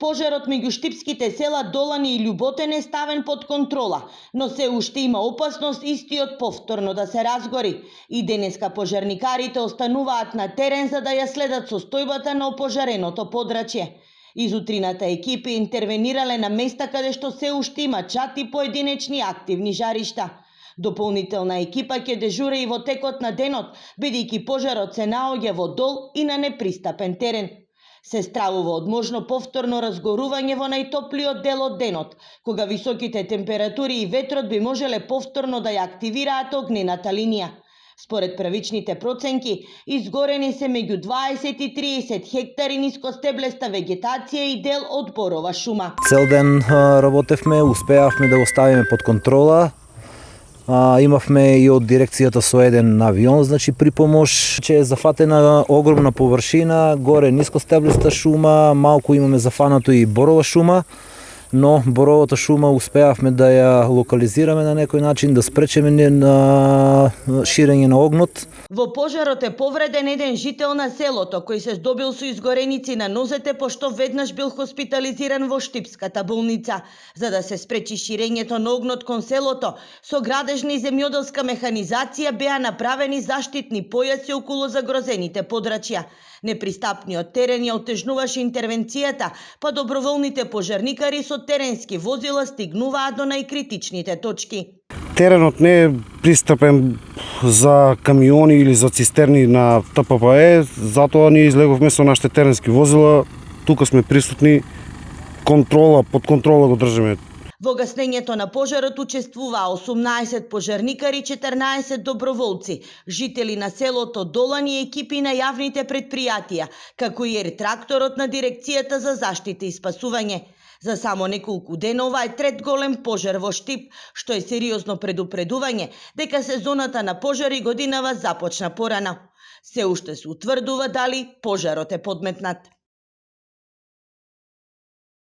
Пожарот меѓу штипските села Долани и Љуботен е ставен под контрола, но се уште има опасност истиот повторно да се разгори. И денеска пожарникарите остануваат на терен за да ја следат состојбата на опожареното подрачје. Изутрината екипи интервенирале на места каде што се уште има чад и поединечни активни жаришта. Дополнителна екипа ќе дежура и во текот на денот, бидејќи пожарот се наоѓа во дол и на непристапен терен. Се стравува од можно повторно разгорување во најтоплиот дел од денот, кога високите температури и ветрот би можеле повторно да ја активираат огнената линија. Според првичните проценки, изгорени се меѓу 20 и 30 хектари нискостеблеста вегетација и дел од борова шума. Цел ден работевме, успеавме да оставиме под контрола. Имавме и од дирекцијата со еден авион, значи при помош, че е зафатена огромна површина, горе нискостеблеста шума, малку имаме зафанато и борова шума, но боровата шума успеавме да ја локализираме на некој начин, да спречеме на ширење на огнот. Во пожарот е повреден еден жител на селото кој се здобил со изгореници на нозете пошто веднаш бил хоспитализиран во Штипската болница. За да се спречи ширењето на огнот кон селото, со градежна и земјоделска механизација беа направени заштитни појаси околу загрозените подрачја. Непристапниот терен ја отежнуваше интервенцијата, па доброволните пожарникари со теренски возила стигнуваат до најкритичните точки. Теренот не е пристапен за камиони или за цистерни на ТППЕ, затоа ние излеговме со нашите теренски возила, тука сме присутни, под контрола го држиме. Во гаснењето на пожарот учествуваа 18 пожарникари, 14 доброволци, жители на селото Долани и екипи на јавните предпријатија, како и тракторот на дирекцијата за заштита и спасување. За само неколку дена ова е трет голем пожар во Штип, што е сериозно предупредување дека сезоната на пожари годинава започна порано. Се уште се утврдува дали пожарот е подметнат.